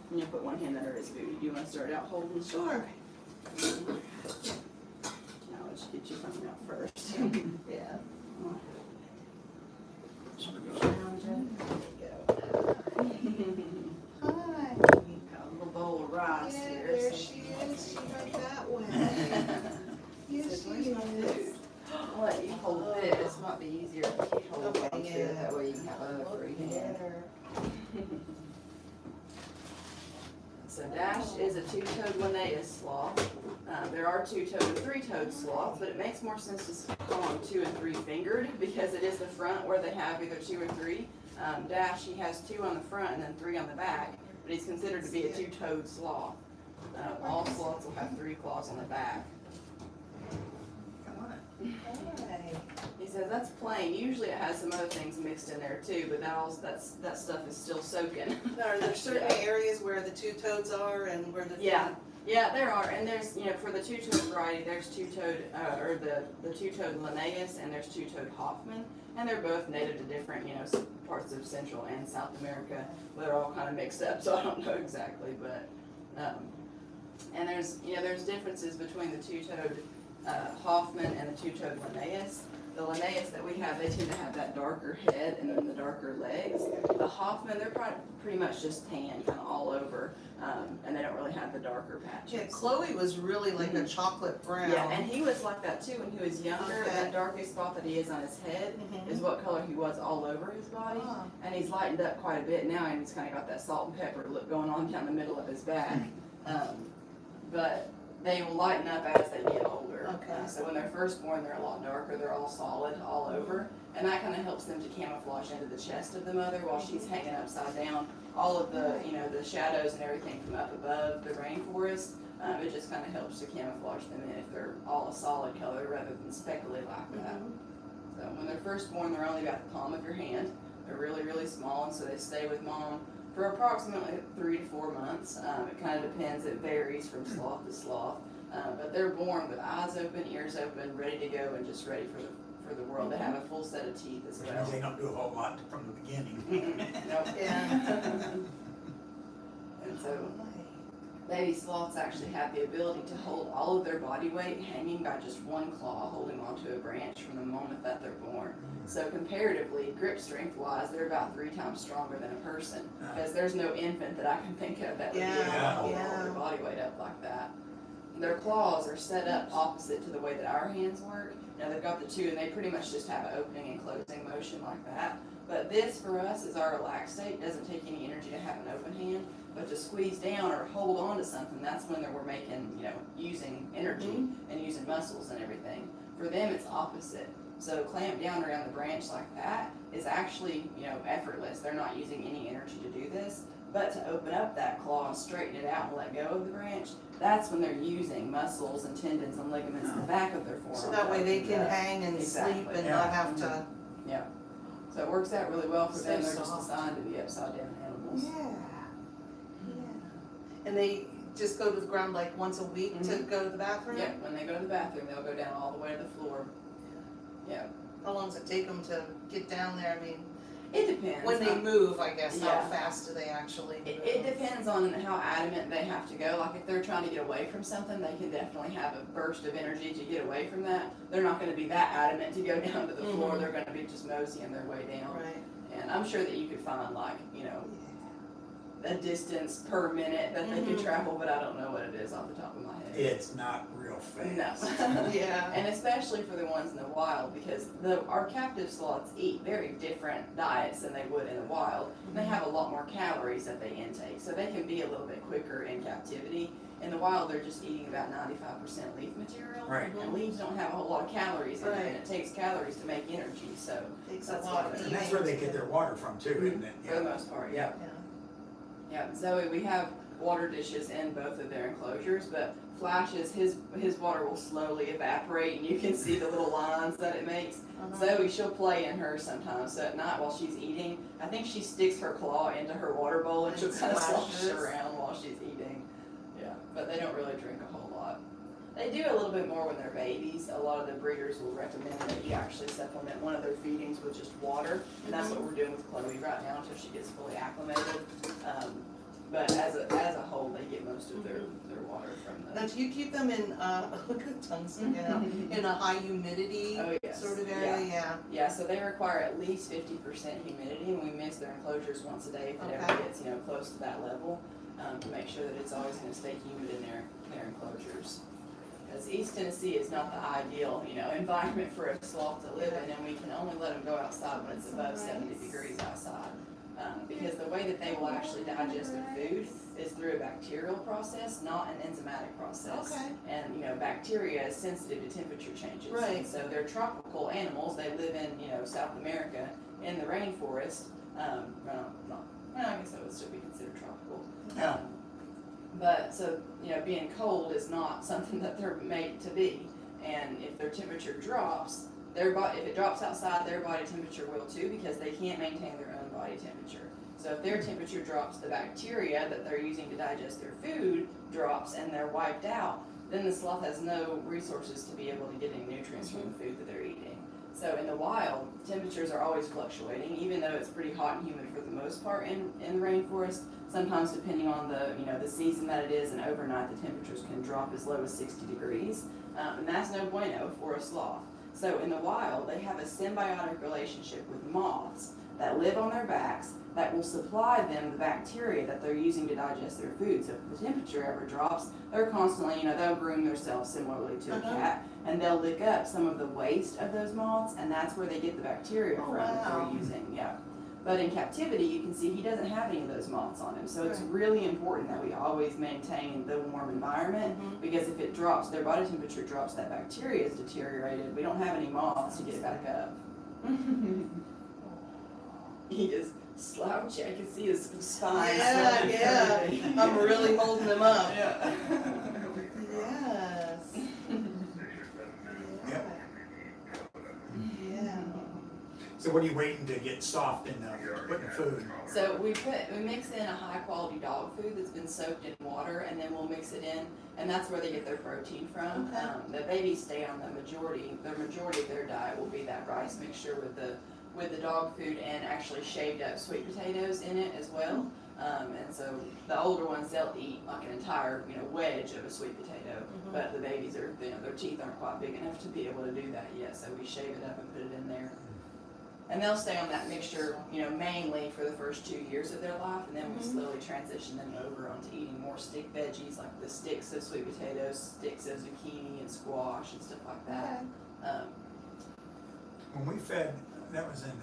And you'll put one hand under his booty. Do you want to start out holding? Sure. Now let's get you coming out first. Yeah. Around you. There you go. Hi. Got a little bowl of rice Yeah, here. there so- she is. She went that way. Yes, So she where's my is. food? I'll let you hold this. Might be easier if you hold Okay, on to yeah. it. That way you can have a free Look hand. at her. So Dash is a two-toed Linnaeus sloth. There are two-toed and three-toed sloths, but it makes more sense to call them two and three-fingered because it is the front where they have either two or three. Dash, he has two on the front and then three on the back, but he's considered to be a two-toed sloth. All sloths will have three claws on the back. Come on. Hi. He says that's plain. Usually it has some other things mixed in there too, but that stuff is still soaking. Are there certain areas where the two toads are and where the Yeah, there are, and there's, for the two-toed variety, there's two-toed, or the two-toed Linnaeus, and there's two-toed Hoffman, and they're both native to different, parts of Central and South America. They're all kind of mixed up, so I don't know exactly, but, and there's differences between the two-toed Hoffman and the two-toed Linnaeus. The Linnaeus that we have, they tend to have that darker head and then the darker legs. The Hoffman, they're pretty much just tan, kind of all over, and they don't really have the darker patches. Yeah, Chloe was really like a chocolate brown. Yeah, and he was like that too when he was younger. Okay. That darkest spot that he is on his head is what color he was all over his body. Ah. And he's lightened up quite a bit now, and he's kind of got that salt and pepper look going on down the middle of his back. But they will lighten up as they get older. Okay. So when they're first born, they're a lot darker. They're all solid all over, and that kind of helps them to camouflage into the chest of the mother while she's hanging upside down. All of the, the shadows and everything from up above the rainforest, it just kind of helps to camouflage them in if they're all a solid color rather than speckly like that. So when they're first born, they're only about the palm of your hand. They're really, really small, and so they stay with mom for approximately 3 to 4 months. It kind of depends. It varies from sloth to sloth. But they're born with eyes open, ears open, ready to go, and just ready for the world. They have a full set of teeth as Which well. means they don't do a whole lot from the beginning. Nope. Yeah. And so baby sloths actually have the ability to hold all of their body weight hanging by just one claw holding onto a branch from the moment that they're born. So comparatively, grip strength wise, they're about 3 times stronger than a person, because there's no infant that I can think of that would be able to hold all their body weight up like that. Their claws are set up opposite to the way that our hands work. Now they've got the two, and they pretty much just have an opening and closing motion like that. But this for us is our relaxed state. It doesn't take any energy to have an open hand, but to squeeze down or hold on to something, that's when we're making, using energy and using muscles and everything. For them, it's opposite. So clamp down around the branch like that is actually, effortless. They're not using any energy to do this. But to open up that claw and straighten it out and let go of the branch, that's when they're using muscles and tendons and ligaments in the back of their forearm. So that way they can hang and sleep and not have to. Yeah. So it works out really well for So them. They're just soft. designed to be upside down animals. Yeah. And they just go to the ground like once a week to go to the bathroom? Yep, when they go to the bathroom, they'll go down all the way to the floor. Yeah. How long does it take them to get down there? I mean, It depends. when they move, I guess, how Yeah. fast do they actually move? It depends on how adamant they have to go. Like if they're trying to get away from something, they can definitely have a burst of energy to get away from that. They're not going to be that adamant to go down to the floor. They're going to be just moseying their way down. Right. And I'm sure that you could find a distance per minute that they could travel, but I don't know what it is off the top of my head. It's not real fast. No. Yeah. And especially for the ones in the wild, because our captive sloths eat very different diets than they would in the wild. And they have a lot more calories that they intake, so they can be a little bit quicker in captivity. In the wild, they're just eating about 95% leaf material, Right. and leaves don't have a whole lot of calories in it, Right. and it takes calories to make energy. So Takes a that's lot what of it And is. that's where they get their water from too, isn't it? For the most part, yeah. Yeah, Zoe, we have water dishes in both of their enclosures, but Flash's, his water will slowly evaporate, and you can see the little lines that it makes. Zoe, she'll play in hers sometimes, so at night while she's eating, I think she sticks her claw into her water bowl and she'll kind of slosh Splashes. around while she's eating. Yeah, but they don't really drink a whole lot. They do a little bit more when they're babies. A lot of the breeders will recommend that you actually supplement one of their feedings with just water, and that's what we're doing with Chloe right now until she gets fully acclimated. But as most of their water from the. Now, do you keep them in, tongue sticking out, in a high humidity Oh, yes. sort of area? Yeah. Yeah, so they require at least 50% humidity, and we mix their enclosures once a day if it Okay. ever gets, close to that level, to make sure that it's always gonna stay humid in their enclosures. Because East Tennessee is not the ideal, environment for a sloth to live in, and we can only let them go outside when it's above 70 degrees outside. Because the way that they will actually digest their food is through a bacterial process, not an enzymatic process. Okay. And, bacteria is sensitive to temperature changes. Right. And so they're tropical animals. They live in, South America, in the rainforest. I guess that would still be considered tropical. Yeah. But, so, being cold is not something that they're made to be. And if their temperature drops, if it drops outside, their body temperature will too, because they can't maintain their own body temperature. So if their temperature drops, the bacteria that they're using to digest their food drops and they're wiped out, then the sloth has no resources to be able to get any nutrients from the food that they're eating. So in the wild, temperatures are always fluctuating, even though it's pretty hot and humid for the most part in the rainforest. Sometimes depending on the season that it is, and overnight the temperatures can drop as low as 60 degrees. And that's no bueno for a sloth. So in the wild, they have a symbiotic relationship with moths that live on their backs that will supply them the bacteria that they're using to digest their food. So if the temperature ever drops, they're constantly, they'll groom themselves similarly to a cat, and they'll lick up some of the waste of those moths, and that's where they get the bacteria from that they're using. Yeah. But in captivity, you can see he doesn't have any of those moths on him. So it's really important that we always maintain the warm environment, because if it drops, their body temperature drops, that bacteria is deteriorated. We don't have any moths to get it back up. He is slouchy. I can see his spine. Yeah. I'm really holding him up. Yeah. Yes. Yep. Yeah. So what are you waiting to get soft in putting the food? So we mix in a high quality dog food that's been soaked in water, and then we'll mix it in, and that's where they get their protein from. Okay. The babies stay on the majority of their diet will be that rice mixture with the dog food, and actually shaved up sweet potatoes in it as well. And so the older ones, they'll eat like an entire wedge of a sweet potato, but the babies are their teeth aren't quite big enough to be able to do that yet. So we shave it up and put it in there. And they'll stay on that mixture, mainly for the first 2 years of their life, and then we slowly transition them over onto eating more stick veggies, like the sticks of sweet potatoes, sticks of zucchini and squash and stuff like that. When we fed, that was in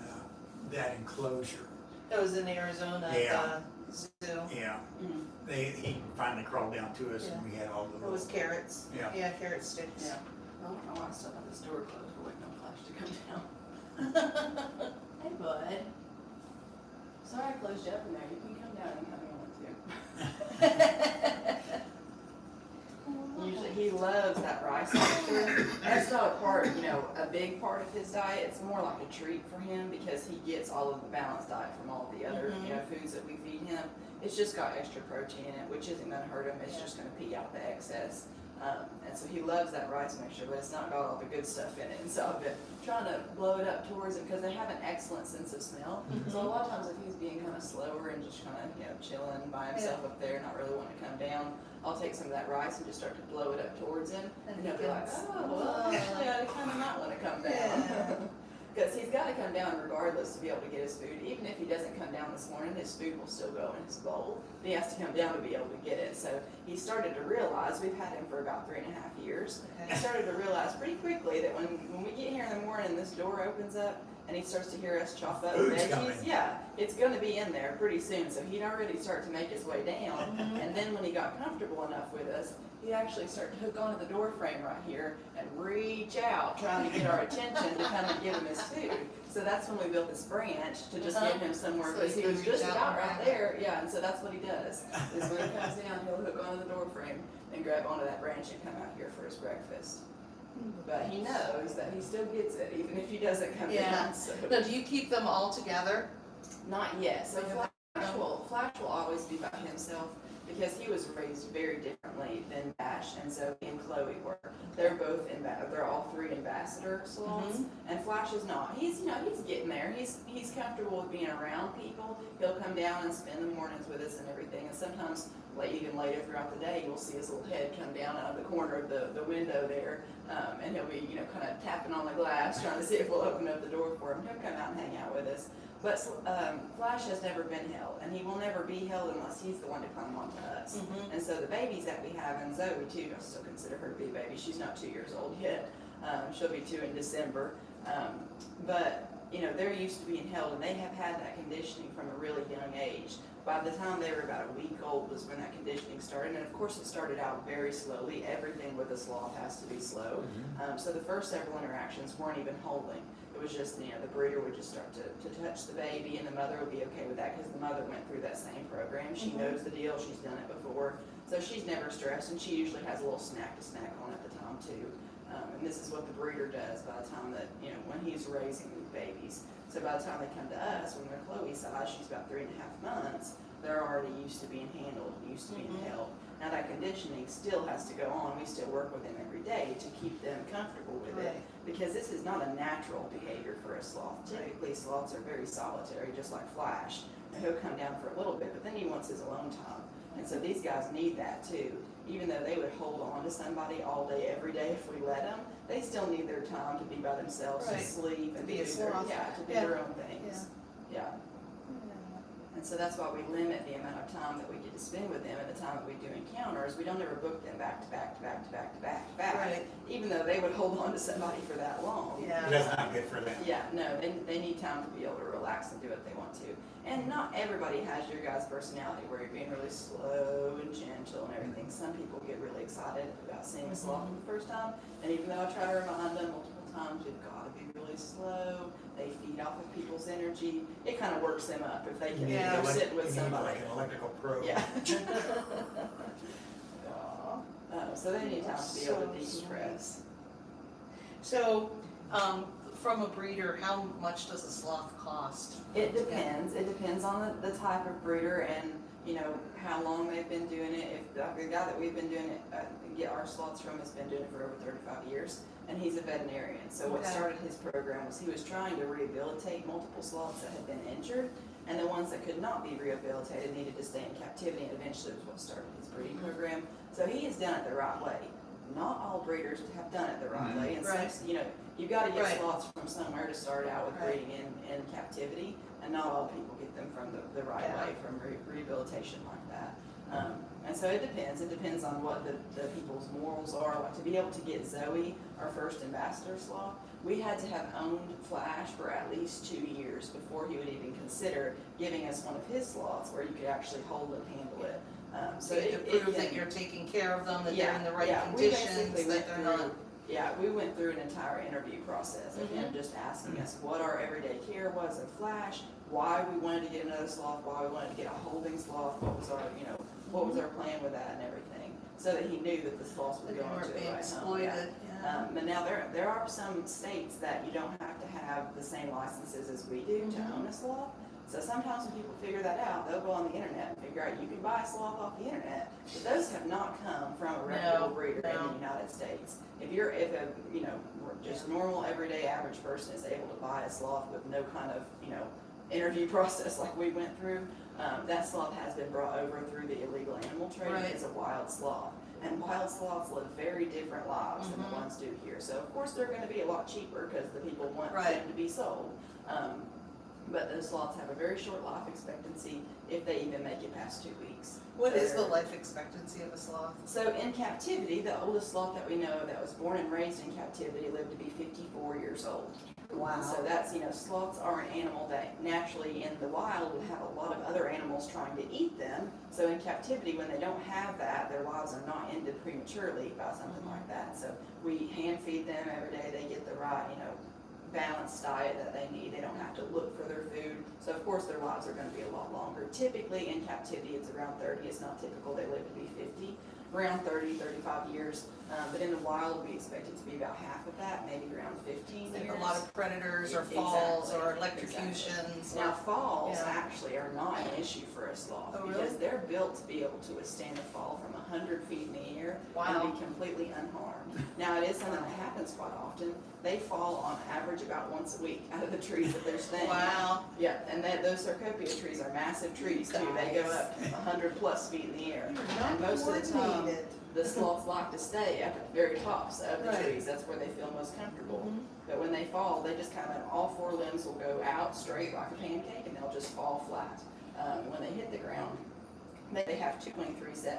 that enclosure. That was in Arizona Yeah. at the zoo. Yeah. Mhm. He finally crawled down to us, and we had all the It was carrots. Yeah. Carrot sticks. Yeah. I don't know why I still have this door closed. We're waiting on Flash to come down. Hey, bud. Sorry I closed you up in there. You can come down anytime you want to. Usually he loves that rice mixture. That's not a big part of his diet. It's more like a treat for him, because he gets all of the balanced diet from all of the other, foods that we feed him. It's just got extra protein in it, which isn't going to hurt him. It's just going to pee out the excess. And so he loves that rice mixture, but it's not got all the good stuff in it. And so I've been trying to blow it up towards him, because they have an excellent sense of smell. So a lot of times if he's being kind of slower and just kind of, chilling by himself up there, not really wanting to come down, I'll take some of that rice and just start to blow it up towards him. And he'll be like, oh, well, actually, I kind of might want to come down. Because he's got to come down regardless to be able to get his food. Even if he doesn't come down this morning, his food will still go in his bowl. He has to come down to be able to get it. So he started to realize, we've had him for about 3.5 years, he started to realize pretty quickly that when we get here in the morning and this door opens up and he starts to hear us chop up Food's veggies, coming. yeah, it's going to be in there pretty soon. So he'd already started to make his way down. And then when he got comfortable enough with us, he actually started to hook onto the door frame right here and reach out, trying to get our attention to come and give him his food. So that's when we built this branch to just get him somewhere, So because he he was can just reach out about and right grab there. Yeah, and so that's what he does. Is when he comes down, he'll hook onto the door frame and grab onto that branch and come out here for his breakfast. But he knows that he still gets it, even if he doesn't come down. So. Now, do you keep them all together? Not yet. So Yeah. Flash will always be by himself. because he was raised very differently than Dash and Zoe and Chloe were. They're both they're all three ambassador sloths, and Flash is not. He's he's getting there. He's comfortable with being around people. He'll come down and spend the mornings with us and everything. And sometimes, even later throughout the day, you'll see his little head come down out of the corner of the window there, and he'll be kind of tapping on the glass trying to see if we'll open up the door for him. He'll come out and hang out with us. But Flash has never been held, and he will never be held unless he's the one to come on to us. And so the babies that we have, and Zoe too, I still consider her to be a baby. She's not 2 years old yet. She'll be 2 in December. But they're used to being held, and they have had that conditioning from a really young age. By the time they were about a week old was when that conditioning started, and of course it started out very slowly. Everything with a sloth has to be slow. So the first several interactions weren't even holding. It was just, the breeder would just start to touch the baby, and the mother would be okay with that because the mother went through that same program. She knows the deal. She's done it before. So she's never stressed, and she usually has a little snack to snack on at the time too. And this is what the breeder does by the time that, when he's raising these babies. So by the time they come to us, when they're Chloe's size, she's about 3.5 months, they're already used to being handled, used to being held. Now that conditioning still has to go on. We still work with them every day to keep them comfortable with it, because this is not a natural behavior for a sloth. Typically, sloths are very solitary, just like Flash. And he'll come down for a little bit, but then he wants his alone time. And so these guys need that too. Even though they would hold on to somebody all day, every day if we let them, they still need their time to be by themselves, to sleep, and to do their own things. Yeah. And so that's why we limit the amount of time that we get to spend with them, and the time that we do encounters. We don't ever book them back to back to back to back to back to back, even though they would hold on to somebody for that long. That's not good for them. Yeah, no, they need time to be able to relax and do what they want to. And not everybody has your guys' personality where you're being really slow and gentle and everything. Some people get really excited about seeing a sloth for the first time, and even though I try to remind them multiple times, you've got to be really slow. They feed off of people's energy. It kind of works them up if they can they're sitting with somebody. Like an electrical probe. Yeah. So they need time to be able to decompress. So, from a breeder, how much does a sloth cost? It depends. It depends on the type of breeder and how long they've been doing it. If the guy that we've been doing it, get our sloths from, has been doing it for over 35 years, and he's a veterinarian. So what started his program was he was trying to rehabilitate multiple sloths that had been injured, and the ones that could not be rehabilitated needed to stay in captivity, and eventually was what started his breeding program. So he has done it the right way. Not all breeders have done it the right way, and so you've got to get sloths from somewhere to start out with breeding in captivity, and not all people get them from the right way, from rehabilitation like that. And so it depends. It depends on what the people's morals are. Like, to be able to get Zoe, our first ambassador sloth, we had to have owned Flash for at least 2 years before he would even consider giving us one of his sloths where you could actually hold and handle it. So to prove that you're taking care of them, that they're in the right conditions, that they're not. Yeah, we went through an entire interview process of him just asking us what our everyday care was of Flash, why we wanted to get another sloth, why we wanted to get a holding sloth, what was our, what was our plan with that and everything, so that he knew that the sloths were going to the right home. But now there are some states that you don't have to have the same licenses as we do to own a sloth. So sometimes when people figure that out, they'll go on the internet and figure out you can buy a sloth off the internet. But those have not come from a reputable breeder in the United States. If a just normal everyday average person is able to buy a sloth with no kind of interview process like we went through, that sloth has been brought over through the illegal animal trade as a wild sloth. And wild sloths live very different lives than the ones do here. So of course they're going to be a lot cheaper because the people want them to be sold. But those sloths have a very short life expectancy if they even make it past 2 weeks. What is the life expectancy of a sloth? So in captivity, the oldest sloth that we know that was born and raised in captivity lived to be 54 years old. Wow. So that's, sloths are an animal that naturally in the wild would have a lot of other animals trying to eat them. So in captivity, when they don't have that, their lives are not ended prematurely by something like that. So we hand feed them every day. They get the right, balanced diet that they need. They don't have to look for their food. So of course their lives are going to be a lot longer. Typically in captivity it's around 30. It's not typical they live to be 50. around 30, 35 years. But in the wild, we expect it to be about half of that, maybe around 15 Like years. a lot of predators or Exactly, falls or exactly. electrocutions. Now, falls Yeah. actually are not an issue for a sloth, Oh, because really? they're built to be able to withstand a fall from 100 feet in the air Wow. and be completely unharmed. Now, it is something that happens quite often. They fall on average about once a week out of the trees that they're staying in. Wow. Yeah, and those Sarcopia trees are massive trees too. They go up 100+ feet in the air. And most of the time, the sloths like to stay at the very tops of the Right. trees. That's where they feel most comfortable. Mhm. But when they fall, they just kind of, all four limbs will go out straight like a pancake, and they'll just fall flat. When they hit the ground, they have 2.3 set